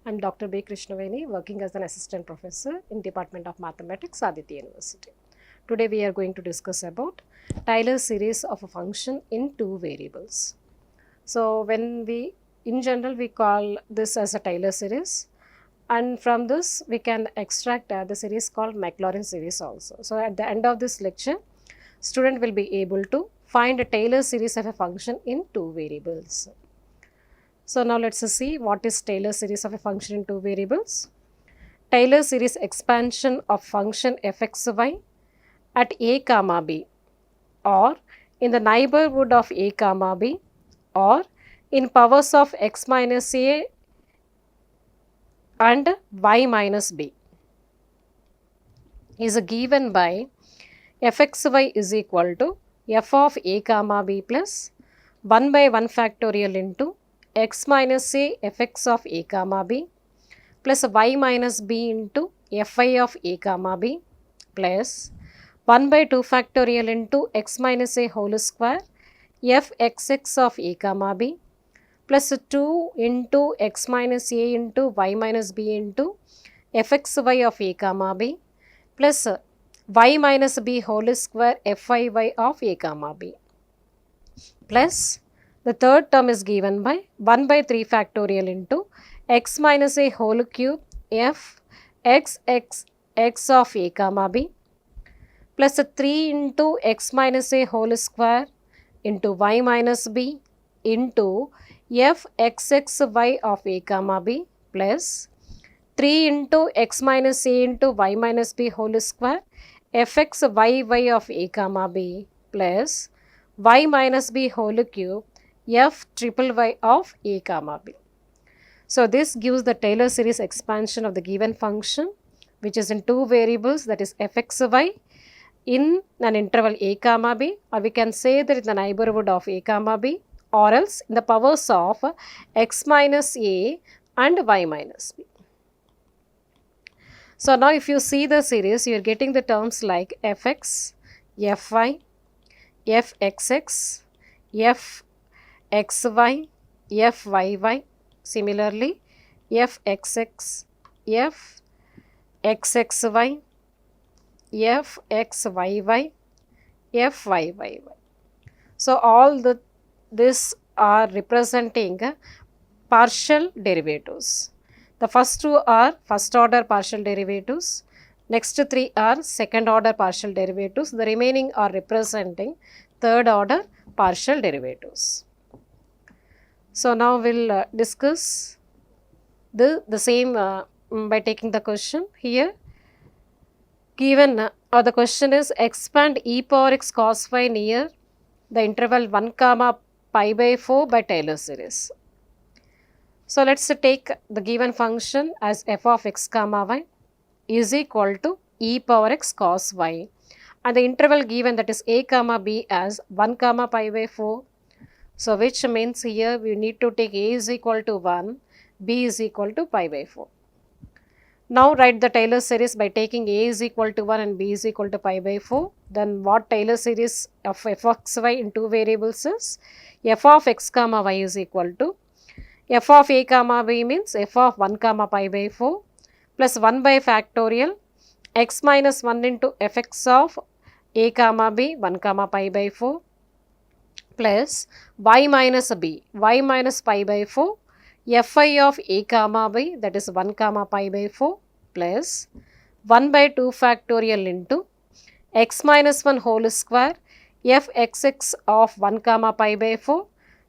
I'm Dr.B.Krishnaveni, working as an assistant professor in Department of Mathematics, Aditya University. Today we are going to discuss about Taylor series of a function in two variables. So in general, we call this as a Taylor series, and from this we can extract the series called Maclaurin series also. So at the end of this lecture, student will be able to find a Taylor series of a function in two variables. So now let's see what is Taylor series of a function in two variables. Taylor series expansion of function fxy at a comma b, or in the neighborhood of a comma b, or in powers of x minus a and y minus b, is given by fxy is equal to f of a comma b plus 1 by 1 factorial into x minus a fx of a comma b plus y minus b into fi of a comma b plus 1 by 2 factorial into x minus a whole square fxx of a comma b plus 2 into x minus a into y minus b into fxy of a comma b plus y minus b whole square fyy of a comma b plus the third term is given by 1 by 3 factorial into x minus a whole cube f x x x of a comma b plus 3 into x minus a whole square into y minus b into f x x y of a comma b plus 3 into x minus a into y minus b whole square fx y y of a comma b plus y minus b whole cube f triple y of a comma b. So this gives the Taylor series expansion of the given function, which is in two variables, that is fxy in an interval a comma b, or we can say that in the neighborhood of a comma b, or else in the powers of x minus a and y minus b. So now if you see the series, you are getting the terms like fx, fy, fxx, fxy, fyy, similarly fxx, fxxy, fxyy, fyy. So all this are representing partial derivatives. The first two are first order partial derivatives, next three are second order partial derivatives, the remaining are representing third order partial derivatives. So now we'll discuss the same by taking the question here. Given the question is expand e power x cos phi near the interval 1 comma pi by 4 by Taylor series. So let's take the given function as f of x comma y is equal to e power x cos y, and the interval given, that is a comma b, as 1 comma pi by 4. So which means here we need to take a is equal to 1, b is equal to pi by 4. Now write the Taylor series by taking a is equal to 1 and b is equal to pi by 4. Then what Taylor series of f of x y in two variables is f of x comma y is equal to f of a comma b means f of 1 comma pi by 4 plus 1 by factorial x minus 1 into fx of a comma b 1 comma pi by 4 plus y minus b y minus pi by 4 fi of a comma b, that is 1 comma pi by 4 plus 1 by 2 factorial into x minus 1 whole square fxx of 1 comma pi by 4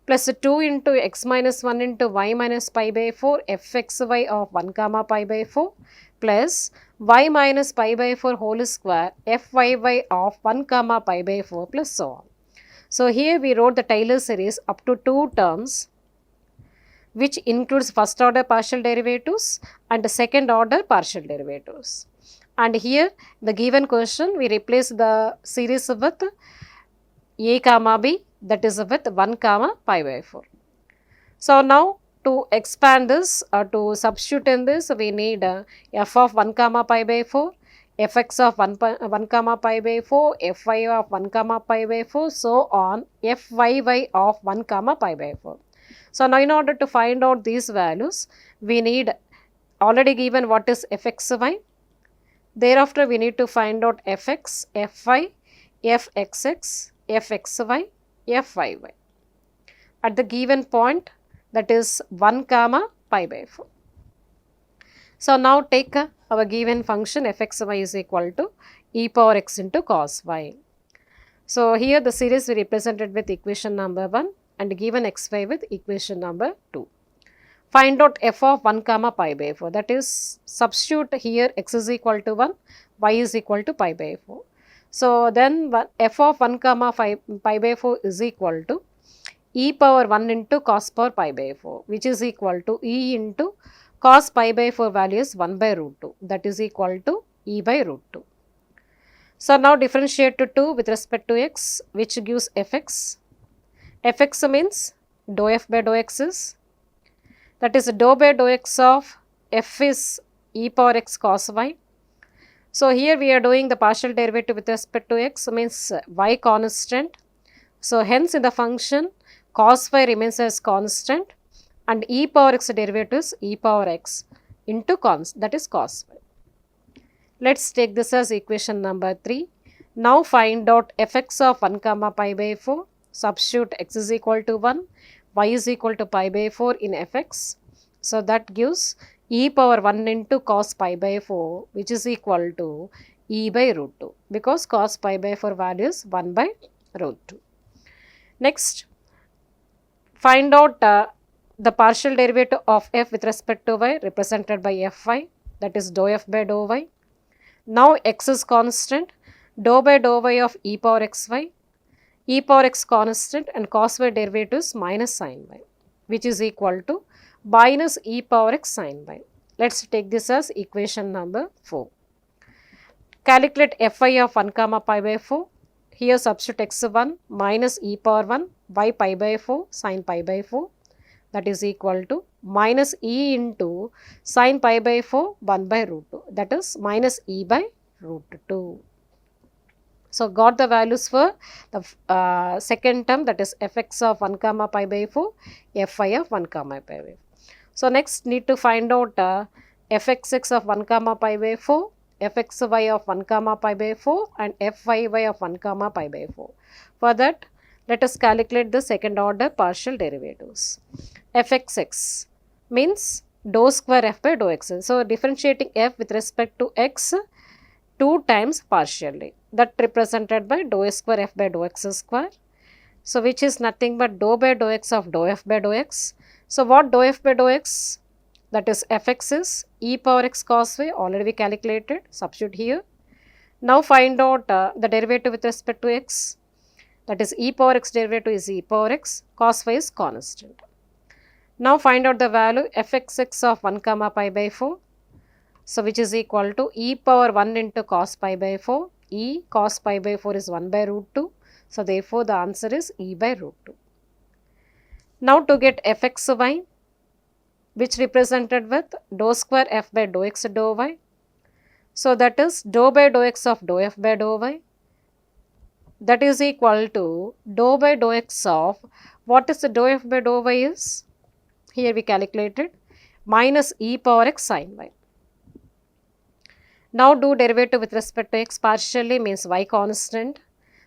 plus 2 into x minus 1 into y minus pi by 4 fxy of 1 comma pi by 4 plus y minus pi by 4 whole square fyy of 1 comma pi by 4 plus so on. So here we wrote the Taylor series up to two terms, which includes first order partial derivatives and second order partial derivatives. And here the given question, we replace the series with a comma b, that is with 1 comma pi by 4. So now to expand this or to substitute in this, we need f of 1 comma pi by 4, fx of 1 comma pi by 4, fy of 1 comma pi by 4, so on fyy of 1 comma pi by 4. So now in order to find out these values, we need already given what is fxy. Thereafter, we need to find out fx, fy, fxx, fxy, fyy at the given point, that is 1 comma pi by 4. So, now take our given function fxy is equal to e power x into cos y. So, here the series we represented with equation number 1 and given xy with equation number 2. Find out f of 1 comma pi by 4, that is substitute here x is equal to 1, y is equal to pi by 4. So, then f of 1 comma pi by 4 is equal to e power 1 into cos power pi by 4, which is equal to e into cos pi by 4 value is 1 by root 2, that is equal to e by root 2. So, now differentiate to 2 with respect to x, which gives fx. Fx means dou f by dou x is, that is dou by dou x of f is e power x cos y. So, here we are doing the partial derivative with respect to x, means y constant. So, hence in the function cos y remains as constant and e power x derivative is e power x into that is cos y. Let us take this as equation number 3. Now, find out fx of 1 comma pi by 4. Substitute x is equal to 1, y is equal to pi by 4 in fx. So, that gives e power 1 into cos pi by 4, which is equal to e by root 2, because cos pi by 4 value is 1 by root 2. Next, find out the partial derivative of f with respect to y represented by fy, that is dou f by dou y. Now, x is constant, dou by dou y of e power xy, e power x constant and cos y derivative is minus sin y, which is equal to minus e power x sin y. Let us take this as equation number 4. Calculate fy of 1 comma pi by 4. Here substitute x1 minus e power 1 y pi by 4 sin pi by 4, that is equal to minus e into sin pi by 4 1 by root 2, that is minus e by root 2. So, got the values for the second term, that is fx of 1 comma pi by 4, fy of 1 comma pi by 4. So, next need to find out fxx of 1 comma pi by 4, fxy of 1 comma pi by 4 and fyy of 1 comma pi by 4. For that, let us calculate the second order partial derivatives. Fxx means dou square f by dou x. So, differentiating f with respect to x 2 times partially, that represented by dou square f by dou x square. So, which is nothing but dou by dou x of dou f by dou x. So, what dou f by dou x? That is fx is e power x cos y, already we calculated, substitute here. Now, find out the derivative with respect to x, that is e power x derivative is e power x, cos y is constant. Now, find out the value fxx of 1 comma pi by 4. So, which is equal to e power 1 into cos pi by 4, e cos pi by 4 is 1 by root 2. So, therefore, the answer is e by root 2. Now, to get fxy, which represented with dou square f by dou x dou y. So, that is dou by dou x of dou f by dou y, that is equal to dou by dou x of, what is the dou f by dou y is? Here we calculated minus e power x sin y. Now, do derivative with respect to x partially, means y constant,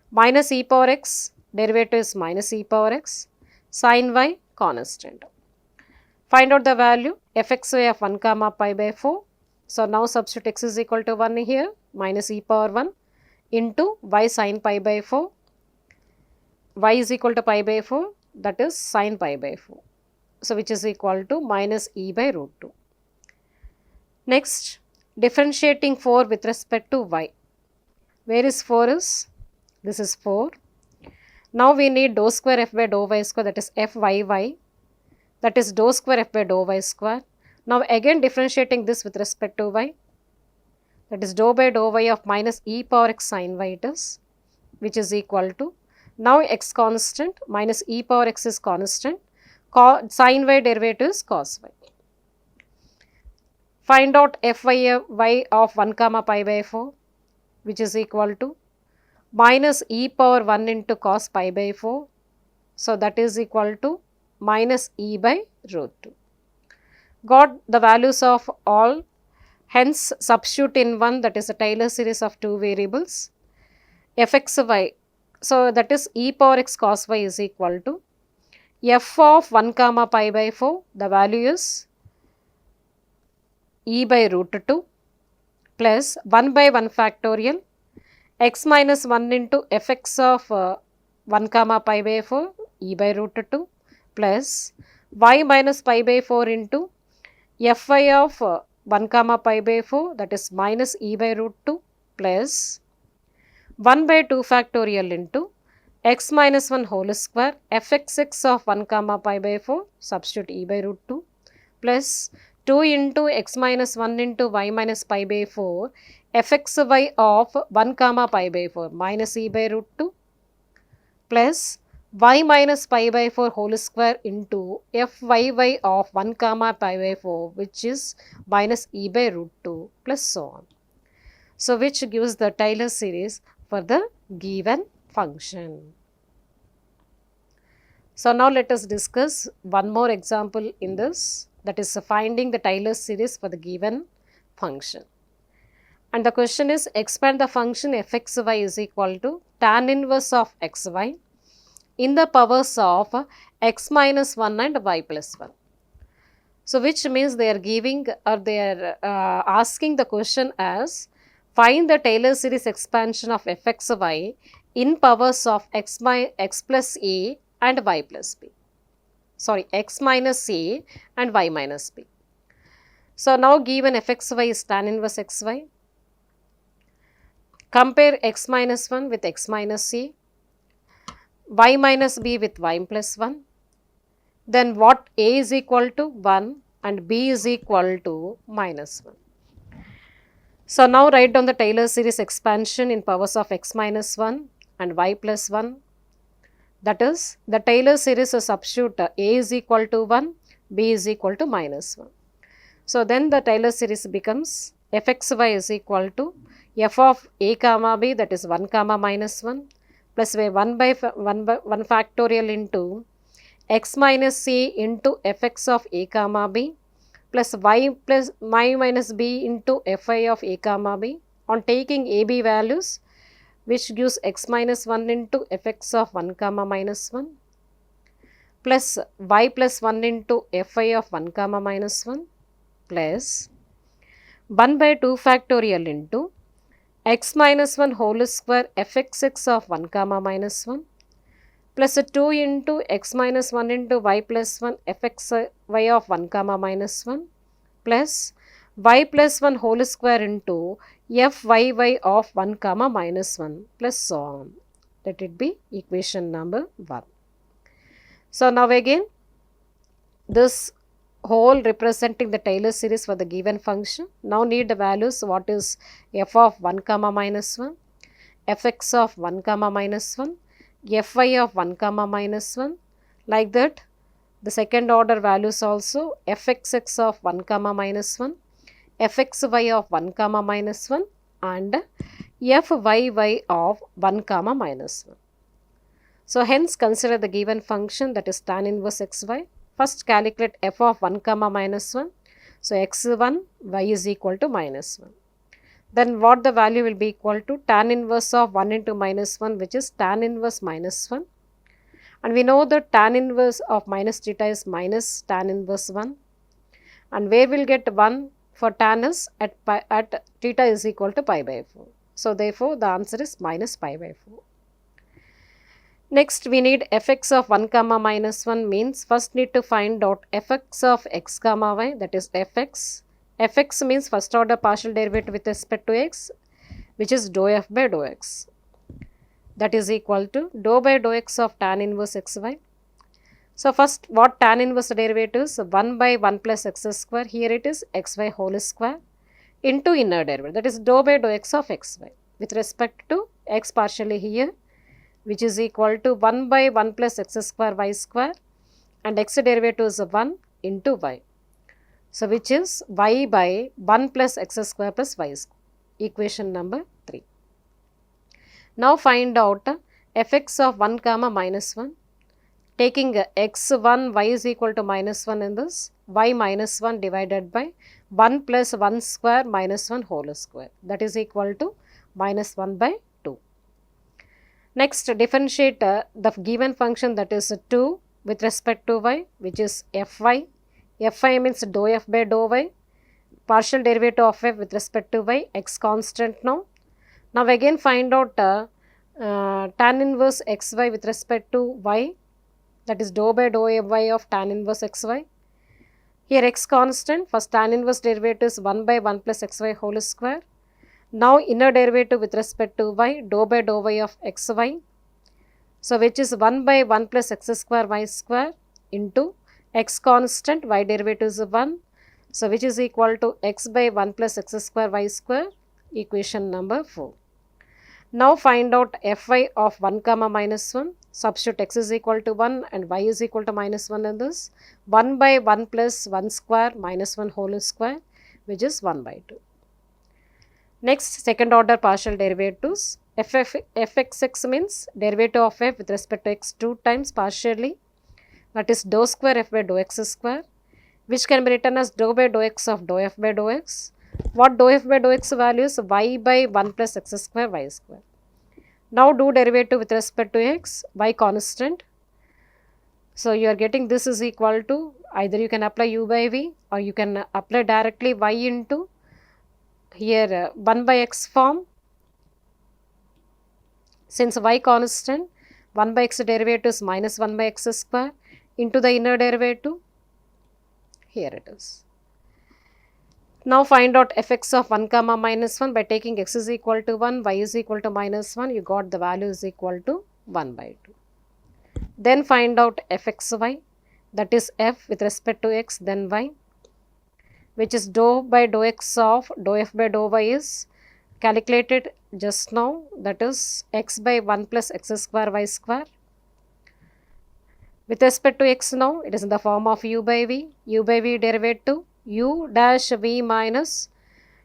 minus e power x derivative is minus e power x, sin y constant. Find out the value fxy of 1 comma pi by 4. So, now substitute x is equal to 1 here, minus e power 1 into y sin pi by 4, y is equal to pi by 4, that is sin pi by 4. So, which is equal to minus e by root 2. Next, differentiating 4 with respect to y. Where is 4 is? This is 4. Now, we need dou square f by dou y square, that is fyy, that is dou square f by dou y square. Now, again differentiating this with respect to y, that is dou by dou y of minus e power x sin y it is, which is equal to, now x constant minus e power x is constant, sin y derivative is cos y. Find out fy of 1 comma pi by 4, which is equal to minus e power 1 into cos pi by 4. So, that is equal to minus e by root 2. got the values of all, hence substitute in one, that is a Taylor series of two variables fxy. So that is e power x cos y is equal to f of 1 comma pi by 4, the value is e by root 2 plus 1 by 1 factorial x minus 1 into fx of 1 comma pi by 4 e by root 2 plus y minus pi by 4 into fy of 1 comma pi by 4, that is minus e by root 2 plus 1 by 2 factorial into x minus 1 whole square fxx of 1 comma pi by 4, substitute e by root 2 plus 2 into x minus 1 into y minus pi by 4 fxy of 1 comma pi by 4 minus e by root 2 plus y minus pi by 4 whole square into fyy of 1 comma pi by 4, which is minus e by root 2 plus so on. So which gives the Taylor series for the given function. So now let us discuss one more example in this, that is finding the Taylor series for the given function. And the question is, expand the function fxy is equal to tan inverse of xy in the powers of x minus 1 and y plus 1. So which means they are giving, or they are asking the question as, find the Taylor series expansion of fxy in powers of x plus a and y plus b. Sorry, x minus a and y minus b. So now given fxy is tan inverse xy, compare x minus 1 with x minus a, y minus b with y plus 1, then what a is equal to 1 and b is equal to minus 1. So now write down the Taylor series expansion in powers of x minus 1 and y plus 1. That is, the Taylor series is substitute a is equal to 1, b is equal to minus 1. So then the Taylor series becomes fxy is equal to f of a comma b, that is 1 comma minus 1 plus 1 by 1 factorial into x minus a into fx of a comma b plus y minus b into fi of a comma b on taking a b values, which gives x minus 1 into fx of 1 comma minus 1 plus y plus 1 into fi of 1 comma minus 1 plus 1 by 2 factorial into x minus 1 whole square fxx of 1 comma minus 1 plus 2 into x minus 1 into y plus 1 fxy of 1 comma minus 1 plus y plus 1 whole square into fyy of 1 comma minus 1 plus so on. Let it be equation number 1. So now again, this whole representing the Taylor series for the given function. Now need the values, what is f of 1 comma minus 1, fx of 1 comma minus 1, fy of 1 comma minus 1, like that the second order values also fxx of 1 comma minus 1, fxy of 1 comma minus 1 and fyy of 1 comma minus 1. So hence consider the given function, that is tan inverse xy. First calculate f of 1 comma minus 1. So x1 y is equal to minus 1. Then what the value will be equal to? Tan inverse of 1 into minus 1, which is tan inverse minus 1. And we know that tan inverse of minus theta is minus tan inverse 1. And where will get 1 for tan is at theta is equal to pi by 4. So therefore the answer is minus pi by 4. Next we need fx of 1 comma minus 1, means first need to find out fx of x comma y, that is fx. Fx means first order partial derivative with respect to x, which is dou f by dou x. That is equal to dou by dou x of tan inverse xy. So first what tan inverse derivative is? 1 by 1 plus x square, here it is xy whole square into inner derivative, that is dou by dou x of xy with respect to x partially here, which is equal to 1 by 1 plus x square y square and x derivative is 1 into y. So which is y by 1 plus x square plus y square, equation number 3. Now find out fx of 1 comma minus 1, taking x1 y is equal to minus 1 in this, y minus 1 divided by 1 plus 1 square minus 1 whole square, that is equal to minus 1 by 2. Next, differentiate the given function, that is 2 with respect to y, which is fy. Fy means dou f by dou y, partial derivative of f with respect to y, x constant now. Now again find out tan inverse xy with respect to y, that is dou by dou y of tan inverse xy. Here x constant, first tan inverse derivative is 1 by 1 plus xy whole square. Now inner derivative with respect to y, dou by dou y of xy. So which is 1 by 1 plus x square y square into x constant, y derivative is 1. So which is equal to x by 1 plus x square y square, equation number 4. Now find out fy of 1 comma minus 1. Substitute x is equal to 1 and y is equal to minus 1 in this. 1 by 1 plus 1 square minus 1 whole square, which is 1 by 2. Next, second order partial derivatives. Fxx means derivative of f with respect to x 2 times partially, that is dou square f by dou x square, which can be written as dou by dou x of dou f by dou x. What dou f by dou x value is y by 1 plus x square y square. Now do derivative with respect to x, y constant. So you are getting this is equal to, either you can apply u by v or you can apply directly y into here 1 by x form. Since y constant, 1 by x derivative is minus 1 by x square into the inner derivative. Here it is. Now find out fx of 1 comma minus 1 by taking x is equal to 1, y is equal to minus 1, you got the value is equal to 1 by 2. Then find out fxy, that is f with respect to x then y, which is dou by dou x of dou f by dou y is calculated just now, that is x by 1 plus x square y square. With respect to x now, it is in the form of u by v derivative u dash v minus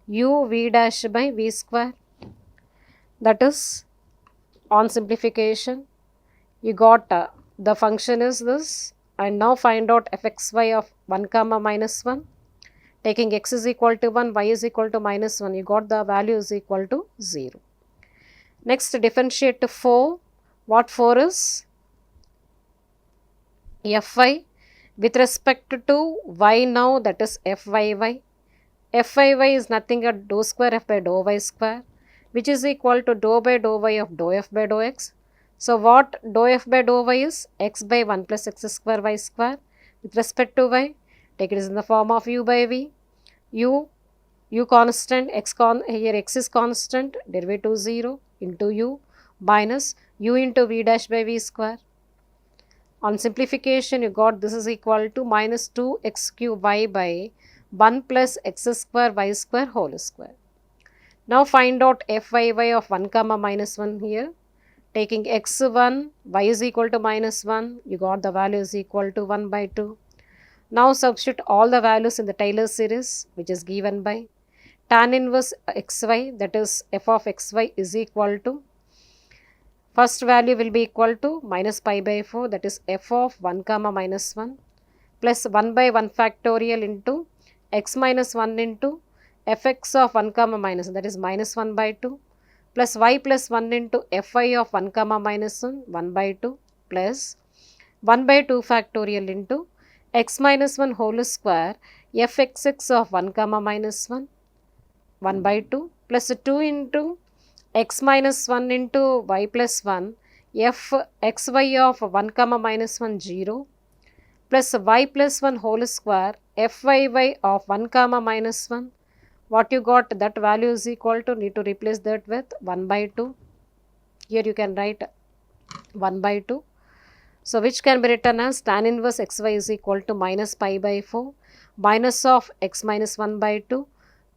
u v dash by v square, that is on simplification you got the function is this. And now find out fxy of 1 comma minus 1. Taking x is equal to 1, y is equal to minus 1, you got the value is equal to 0. Next, differentiate to 4. What 4 is? Fy with respect to y now, that is fyy. Fyy is nothing but dou square f by dou y square, which is equal to dou by dou y of dou f by dou x. So what dou f by dou y is? X by 1 plus x square y square. With respect to y, take it is in the form of u by v. U constant, here x is constant, derivative 0 into u minus u into v dash by v square. On simplification, you got this is equal to minus 2x cube y by 1 plus x square y square whole square. Now find out fyy of 1 comma minus 1 here. Taking x1, y is equal to minus 1, you got the value is equal to 1 by 2. Now substitute all the values in the Taylor series, which is given by tan inverse xy, that is f of xy is equal to, first value will be equal to minus pi by 4, that is f of 1 comma minus 1 plus 1 by 1 factorial into x minus 1 into fx of 1 comma minus 1, that is minus 1 by 2 plus y plus 1 into fy of 1 comma minus 1, 1 by 2 plus 1 by 2 factorial into x minus 1 whole square fxx of 1 comma minus 1, 1 by 2 plus 2 into x minus 1 into y plus 1 fxy of 1 comma minus 1 0 plus y plus 1 whole square fyy of 1 comma minus 1. What you got, that value is equal to, need to replace that with 1 by 2. Here you can write 1 by 2. So which can be written as tan inverse xy is equal to minus pi by 4 minus of x minus 1 by 2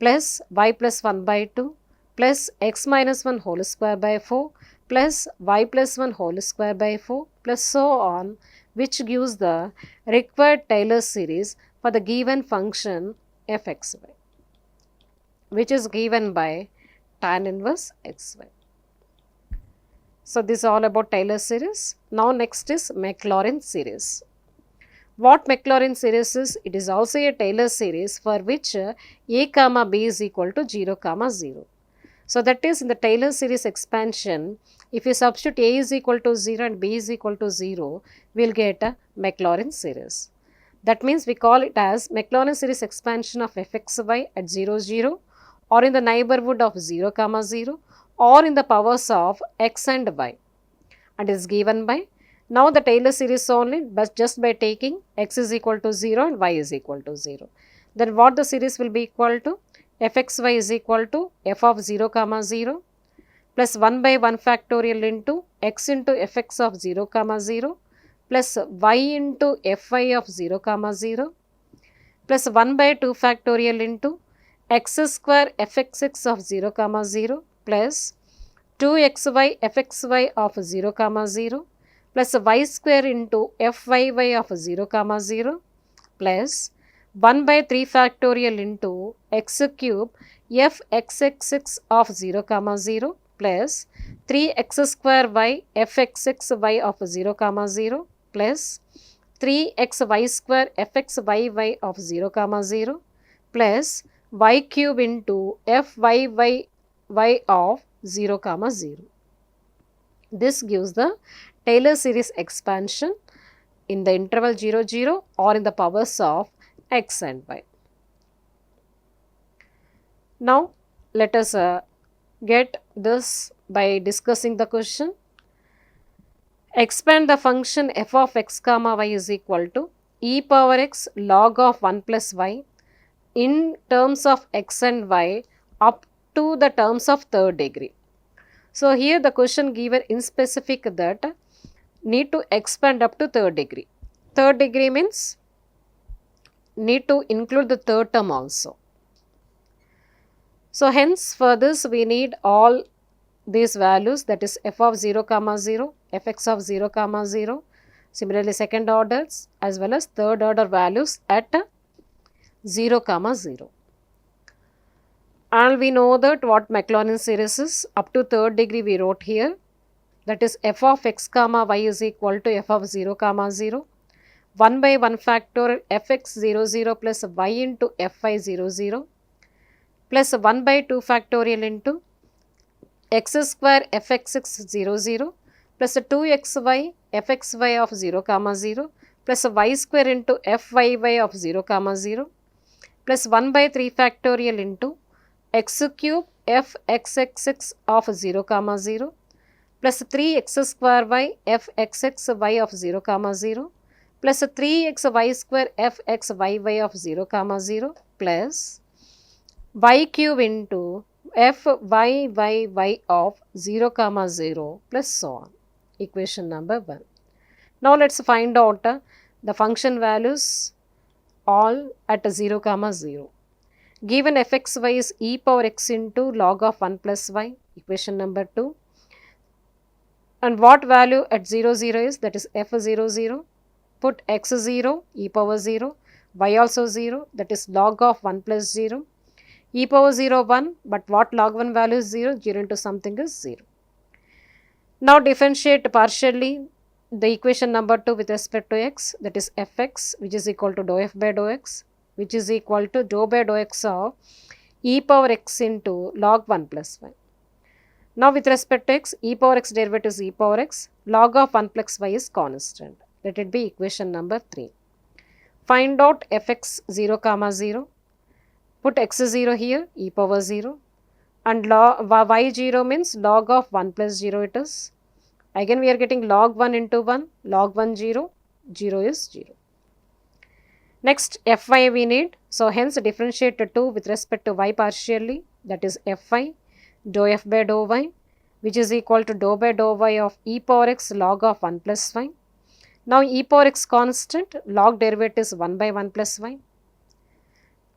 plus y plus 1 by 2 plus x minus 1 whole square by 4 plus y plus 1 whole square by 4 plus so on, which gives the required Taylor series for the given function fxy, which is given by tan inverse xy. So this is all about Taylor series. Now next is Maclaurin series. What Maclaurin series is? It is also a Taylor series for which a comma b is equal to 0 comma 0. So that is in the Taylor series expansion, if you substitute a is equal to 0 and b is equal to 0, we will get a Maclaurin series. That means we call it as Maclaurin series expansion of fxy at 0, 0 or in the neighborhood of 0 comma 0 or in the powers of x and y, and is given by now the Taylor series only, but just by taking x is equal to 0 and y is equal to 0. Then what the series will be equal to? Fxy is equal to f of 0 comma 0 plus 1 by 1 factorial into x into fx of 0 comma 0 plus y into fy of 0 comma 0 plus 1 by 2 factorial into x square fxx of 0 comma 0 plus 2xy fxy of 0 comma 0 plus y square into fyy of 0 comma 0 plus 1 by 3 factorial into x cube fxx of 0 comma 0 plus 3x square y fxxy of 0 comma 0 plus 3xy square fxyy of 0 comma 0 plus y cube into fyy of 0 comma 0. This gives the Taylor series expansion in the interval 0, 0 or in the powers of x and y. Now, let us get this by discussing the question. Expand the function f of x comma y is equal to e power x log of 1 plus y in terms of x and y up to the terms of third degree. So, here the question given in specific that need to expand up to third degree. Third degree means need to include the third term also. So, hence for this we need all these values, that is f of 0 comma 0, fx of 0 comma 0, similarly second orders as well as third order values at 0 comma 0. And we know that what Maclaurin series is, up to third degree we wrote here, that is f of x comma y is equal to f of 0 comma 0, 1 by 1 factorial fx 0 0 plus y into fy 0 0 plus 1 by 2 factorial into x square fxx 0 0 plus 2xy fxy of 0 comma 0 plus y square into fyy of 0 comma 0 plus 1 by 3 factorial into x cube fxx of 0 comma 0 plus 3x square y fxxy of 0 comma 0 plus 3xy square fxyy of 0 comma 0 plus y cube into fyy of 0 comma 0 plus so on. Equation number 1. Now, let us find out the function values all at 0 comma 0. Given fxy is e power x into log of 1 plus y, equation number 2. And what value at 0 0 is, that is f 0 0. Put x 0, e power 0, y also 0, that is log of 1 plus 0. E power 0 1, but what log 1 value is 0, 0 into something is 0. Now, differentiate partially the equation number 2 with respect to x, that is fx, which is equal to dou f by dou x, which is equal to dou by dou x of e power x into log 1 plus y. Now, with respect to x, e power x derivative is e power x, log of 1 plus y is constant. Let it be equation number 3. Find out fx 0 comma 0. Put x 0 here, e power 0, and y 0 means log of 1 plus 0 it is. Again we are getting log 1 into 1, log 1 0, 0 is 0. Next fy we need, so hence differentiate 2 with respect to y partially, that is fy dou f by dou y, which is equal to dou by dou y of e power x log of 1 plus y. Now e power x constant, log derivative is 1 by 1 plus y.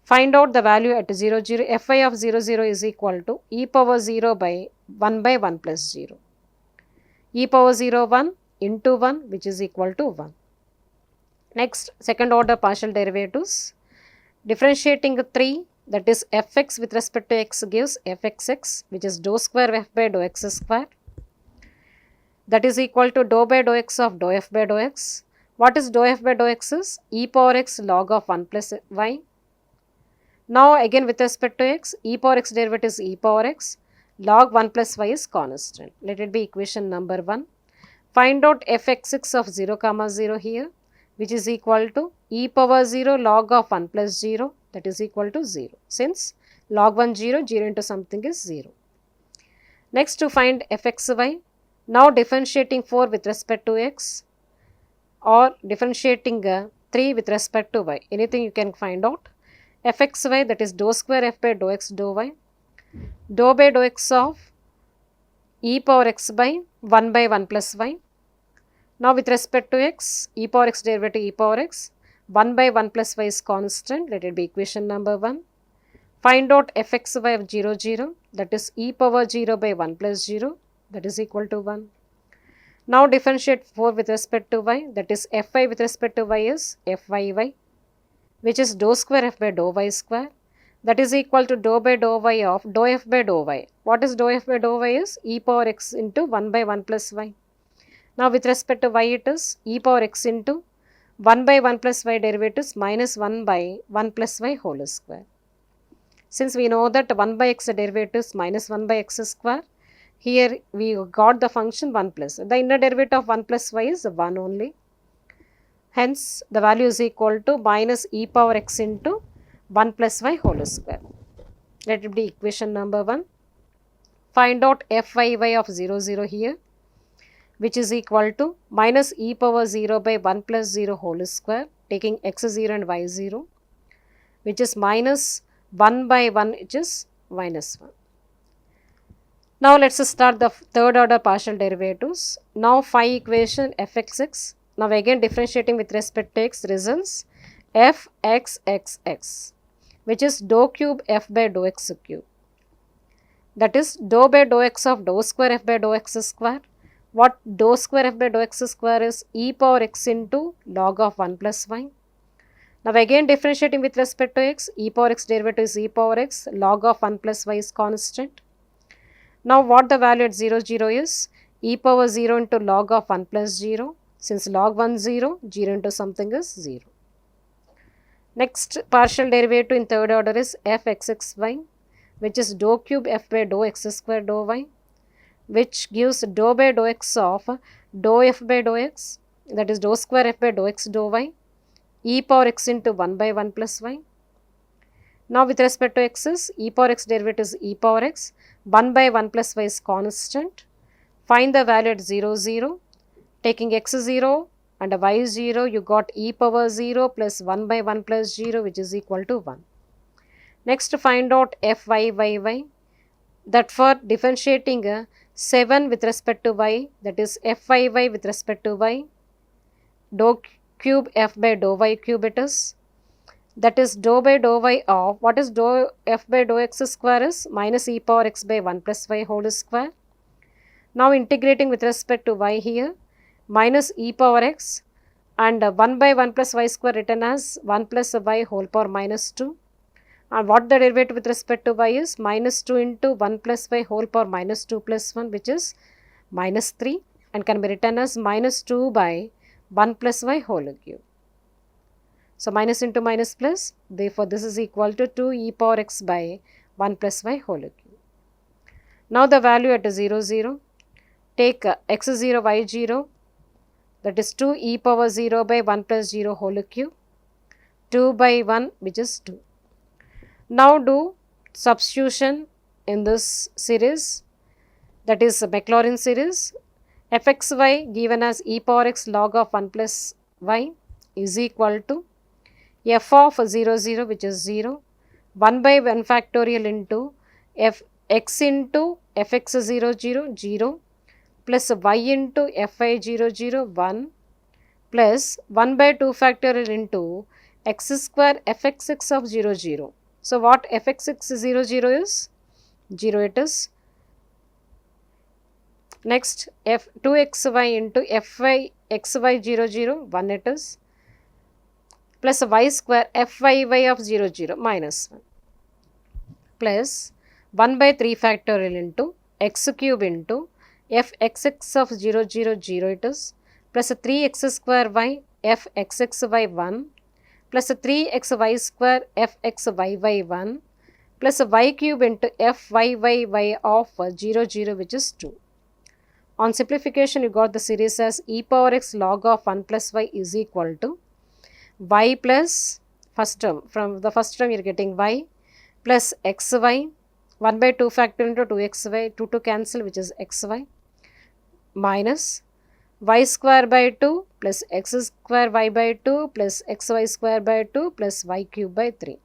Find out the value at 0 0, fy of 0 0 is equal to e power 0 by 1 plus 0. E power 0 1 into 1, which is equal to 1. Next, second order partial derivatives. Differentiating 3, that is fx with respect to x gives fxx, which is dou square f by dou x square. That is equal to dou by dou x of dou f by dou x What is dou f by dou x is e power x log of 1 plus y. Now again with respect to x, e power x derivative is e power x, log 1 plus y is constant. Let it be equation number 1. Find out fx6 of 0 comma 0 here, which is equal to e power 0 log of 1 plus 0, that is equal to 0. Since log 1 0, 0 into something is 0. Next to find fxy, now differentiating 4 with respect to x or differentiating 3 with respect to y, anything you can find out. Fxy, that is dou square f by dou x dou y, dou by dou x of e power x by 1 plus y. Now with respect to x, e power x derivative e power x, 1 plus y is constant, let it be equation number 1. Find out fxy of 0 0, that is e power 0 by 1 plus 0, that is equal to 1. Now differentiate 4 with respect to y, that is fy with respect to y is fyy, which is dou square f by dou y square, that is equal to dou by dou y of dou f by dou y. What is dou f by dou y is e power x into 1 plus y. Now with respect to y it is e power x into 1 plus y derivatives minus 1 plus y whole square. Since we know that 1 by x derivatives minus 1 by x square, here we got the function 1 plus. The inner derivative of 1 plus y is 1 only. Hence, the value is equal to minus e power x into 1 plus y whole square. Let it be equation number 1. Find out fyy of 0 0 here, which is equal to minus e power 0 by 1 plus 0 whole square, taking x 0 and y 0, which is minus 1 by 1, which is minus 1. Now let us start the third order partial derivatives. Now phi equation fxx. Now again differentiating with respect to x results fxxx, which is dou cube f by dou x cube. That is dou by dou x of dou square f by dou x square. What dou square f by dou x square is e power x into log of 1 plus y. Now again differentiating with respect to x, e power x derivative is e power x, log of 1 plus y is constant. Now what the value at 0 0 is e power 0 into log of 1 plus 0. Since log 1 0, 0 into something is 0. Next partial derivative in third order is fxxy, which is dou cube f by dou x square dou y, which gives dou by dou x of dou f by dou x, that is dou square f by dou x dou y, e power x into 1 plus y. Now with respect to x is e power x derivative is e power x, 1 plus y is constant. Find the value at 0 0. Taking x 0 and y 0, you got e power 0 plus 1 plus 0, which is equal to 1. Next find out fyy, that for differentiating 7 with respect to y, that is fyy with respect to y, dou cube f by dou y cube it is, that is dou by dou y of, what is dou f by dou x square is minus e power x by 1 plus y whole square. Now integrating with respect to y here, minus e power x and 1 plus y square written as 1 plus y whole power minus 2. And what the derivative with respect to y is minus 2 into 1 plus y whole power minus 2 plus 1, which is minus 3, and can be written as minus 2 by 1 plus y whole cube. So minus into minus plus, therefore this is equal to 2 e power x by 1 plus y whole cube. Now the value at 0 0, take x 0 y 0, that is 2 e power 0 by 1 plus 0 whole cube, 2 by 1, which is 2. Now do substitution in this series, that is Maclaurin series. Fxy given as e power x log of 1 plus y is equal to f of 0 0, which is 0, 1 by 1 factorial into x into fx 0 0 0 plus y into fy 0 0 1 plus 1 by 2 factorial into x square fxx of 0 0. So what fxx 0 0 is? 0 it is. Next f2xy into fy xy 0 0 1 it is, plus y square fyy of 0 0 minus 1 plus 1 by 3 factorial into x cube into fxx of 0 0 0 it is, plus 3x square y fxxy1 plus 3xy square fxyy1 plus y cube into fyy of 0, 0, which is 2. On simplification, you got the series as e power x log of 1 plus y is equal to y plus first term. From the first term, you are getting y plus xy, 1 by 2 factor into 2xy, 2 to cancel, which is xy, minus y square by 2 plus x square y by 2 plus xy square by 2 plus y cube by 3.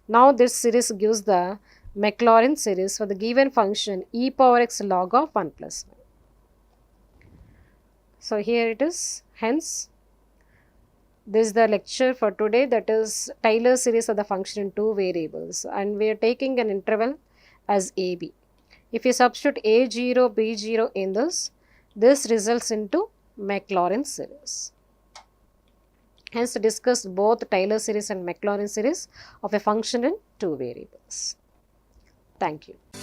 Now, this series gives the Maclaurin series for the given function e power x log of 1 plus y. So, here it is. Hence, this is the lecture for today, that is Taylor series of the function in two variables, and we are taking an interval as AB. If you substitute A0, B0 in this results into Maclaurin series. Hence, discuss both Taylor series and Maclaurin series of a function in two variables. Thank you.